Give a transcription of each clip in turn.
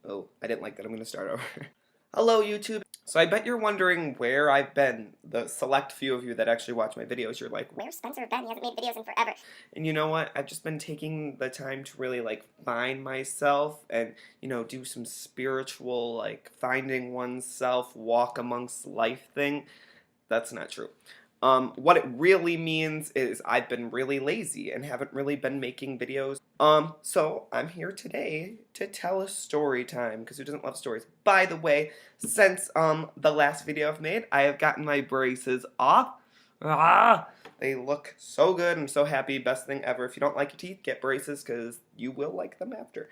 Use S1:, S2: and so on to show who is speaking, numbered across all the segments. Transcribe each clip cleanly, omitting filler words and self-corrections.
S1: Oh, I didn't like that. I'm gonna start over. Hello, YouTube. So I bet you're wondering where I've been. The select few of you that actually watch my videos, you're like,
S2: Where's Spencer been? He hasn't made videos in forever.
S1: and you know what? I've just been taking the time to really like find myself and, do some spiritual, like finding oneself, walk amongst life thing. That's not true. What it really means is I've been really lazy and haven't really been making videos. So I'm here today to tell a story time, because who doesn't love stories? By the way, since the last video I've made, I have gotten my braces off. They look so good. I'm so happy. Best thing ever. If you don't like your teeth, get braces, because you will like them after.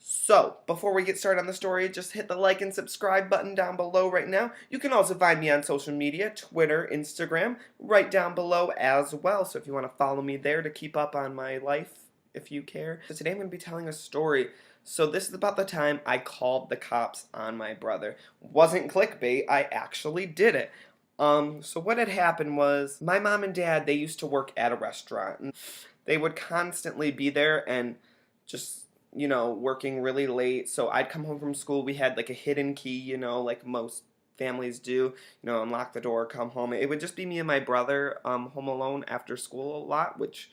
S1: So, before we get started on the story, just hit the like and subscribe button down below right now. You can also find me on social media, Twitter, Instagram, right down below as well. So if you want to follow me there to keep up on my life, if you care. So today I'm going to be telling a story. So this is about the time I called the cops on my brother. Wasn't clickbait, I actually did it. So what had happened was, my mom and dad, they used to work at a restaurant. And they would constantly be there and just working really late. So I'd come home from school. We had like a hidden key, like most families do, unlock the door, come home. It would just be me and my brother home alone after school a lot, which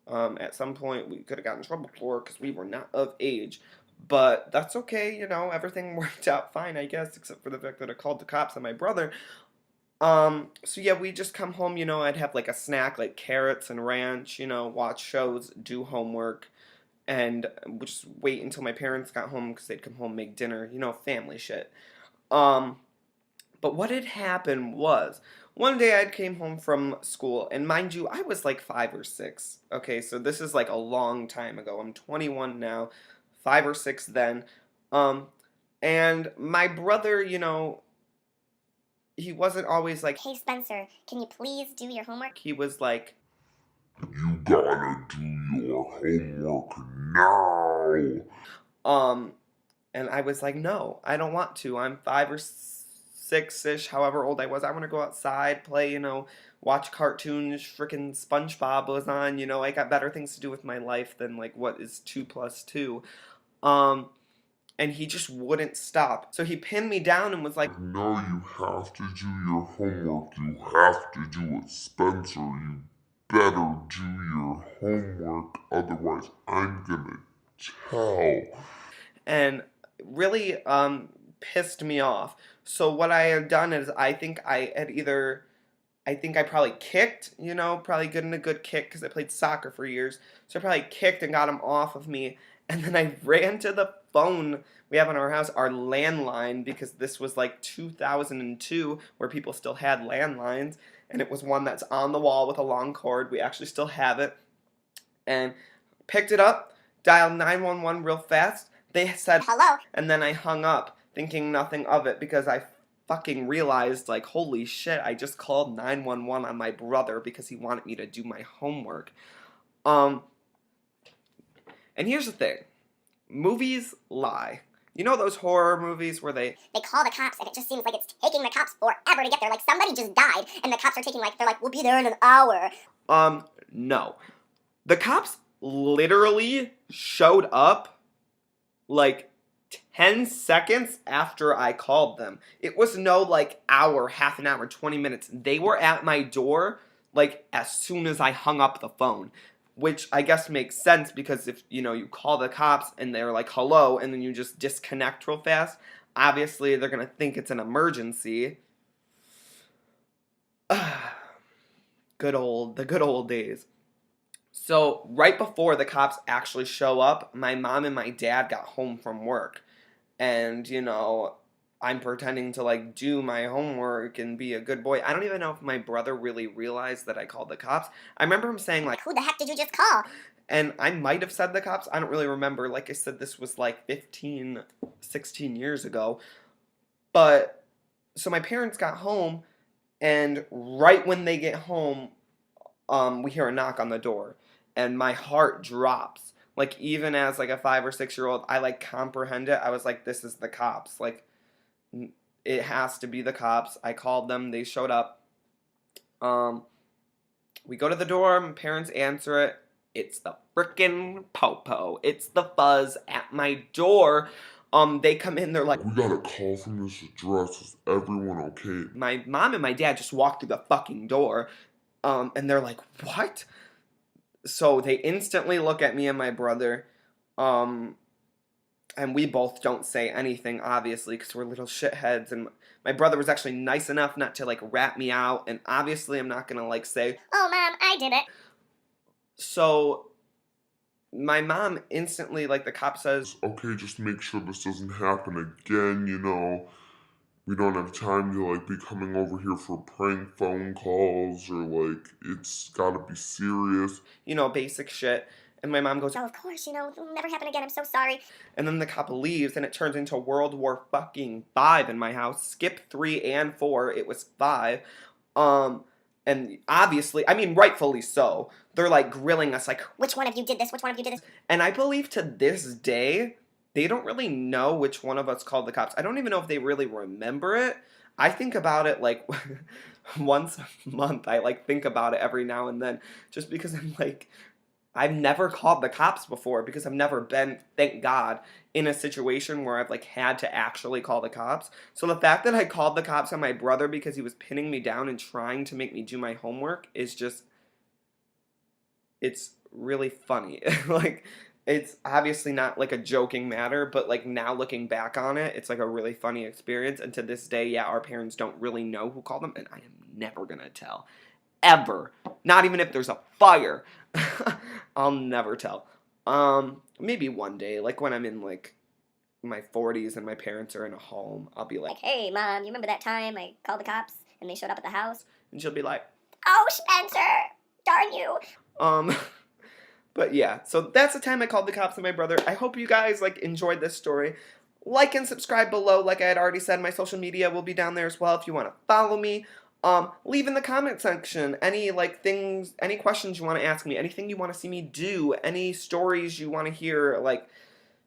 S1: at some point we could have gotten in trouble for because we were not of age. But that's okay, everything worked out fine, I guess, except for the fact that I called the cops on my brother. So yeah, we just come home, I'd have like a snack, like carrots and ranch, watch shows, do homework, and just wait until my parents got home because they'd come home, make dinner, family shit. Um, but what had happened was, one day I came home from school, and mind you, I was like 5 or 6. Okay, so this is like a long time ago. I'm 21 now, 5 or 6 then. Um, and my brother, he wasn't always like,
S2: Hey Spencer, can you please do your homework?
S1: he was like,
S3: you gotta do your homework now.
S1: um, and I was like, no, I don't want to. I'm 5 or 6-ish, however old I was. I want to go outside, play, watch cartoons. Frickin' SpongeBob was on. I got better things to do with my life than like what is 2 plus 2. Um, and he just wouldn't stop. So he pinned me down and was like,
S3: No, you have to do your homework. You have to do it, Spencer. You better do your homework, otherwise I'm gonna tell.
S1: and really pissed me off. So what I had done is I think I probably kicked, probably good in a good kick because I played soccer for years. So I probably kicked and got him off of me. And then I ran to the phone we have in our house, our landline, because this was like 2002 where people still had landlines. And it was one that's on the wall with a long cord. We actually still have it. And picked it up, dialed 911 real fast. They said,
S2: Hello?
S1: and then I hung up, thinking nothing of it because I fucking realized, like, holy shit, I just called 911 on my brother because he wanted me to do my homework. And here's the thing. Movies lie. You know those horror movies where
S2: They call the cops and it just seems like it's taking the cops forever to get there. Like somebody just died and the cops are they're like, we'll be there in an hour.
S1: No. The cops literally showed up like 10 seconds after I called them. It was no like hour, half an hour, 20 minutes. They were at my door like as soon as I hung up the phone, which I guess makes sense because if, you call the cops and they're like, hello, and then you just disconnect real fast, obviously they're going to think it's an emergency. The good old days. So, right before the cops actually show up, my mom and my dad got home from work. And, I'm pretending to, like, do my homework and be a good boy. I don't even know if my brother really realized that I called the cops. I remember him saying, like,
S2: who the heck did you just call?
S1: And I might have said the cops. I don't really remember. Like I said, this was, like, 15, 16 years ago. But, so my parents got home, and right when they get home, we hear a knock on the door. And my heart drops. Like, even as, like, a 5 or 6-year-old, I, like, comprehend it. I was like, this is the cops. Like, it has to be the cops. I called them. They showed up. We go to the door. My parents answer it. It's the frickin' Popo. It's the Fuzz at my door. They come in, they're like,
S3: We got a call from this address. Is everyone okay?
S1: my mom and my dad just walked through the fucking door. And they're like, what? So they instantly look at me and my brother. And we both don't say anything, obviously, because we're little shitheads. And my brother was actually nice enough not to, like, rat me out. And obviously, I'm not gonna, like, say,
S2: Oh, Mom, I did it.
S1: so my mom instantly, like, the cop says,
S3: Okay, just make sure this doesn't happen again, you know. We don't have time to, like, be coming over here for prank phone calls or, like, it's gotta be serious.
S1: you know, basic shit. And my mom goes,
S2: So, of course, it'll never happen again. I'm so sorry.
S1: and then the cop leaves, and it turns into World War fucking 5 in my house. Skip 3 and 4, it was 5. And obviously, I mean, rightfully so. They're like grilling us, like,
S2: Which one of you did this? Which one of you did this?
S1: and I believe to this day, they don't really know which one of us called the cops. I don't even know if they really remember it. I think about it like once a month. I like think about it every now and then, just because I'm like, I've never called the cops before because I've never been, thank God, in a situation where I've like had to actually call the cops. So the fact that I called the cops on my brother because he was pinning me down and trying to make me do my homework is just, it's really funny. Like, it's obviously not like a joking matter, but like now looking back on it, it's like a really funny experience. And to this day, yeah, our parents don't really know who called them, and I am never gonna tell. Ever. Not even if there's a fire. I'll never tell. Maybe one day, like when I'm in like my 40s and my parents are in a home, I'll be like,
S2: Like, hey, Mom, you remember that time I called the cops and they showed up at the house?
S1: and she'll be like,
S2: Oh, Spencer! Darn you!
S1: But yeah, so that's the time I called the cops on my brother. I hope you guys like enjoyed this story. Like and subscribe below. Like I had already said, my social media will be down there as well if you want to follow me. Leave in the comment section any like things, any questions you want to ask me, anything you want to see me do, any stories you want to hear, like,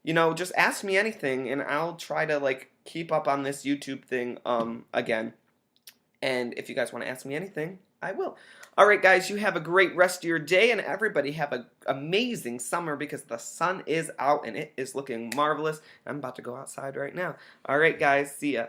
S1: just ask me anything and I'll try to like keep up on this YouTube thing again. And if you guys want to ask me anything, I will. Alright guys, you have a great rest of your day, and everybody have an amazing summer because the sun is out and it is looking marvelous. I'm about to go outside right now. Alright guys, see ya.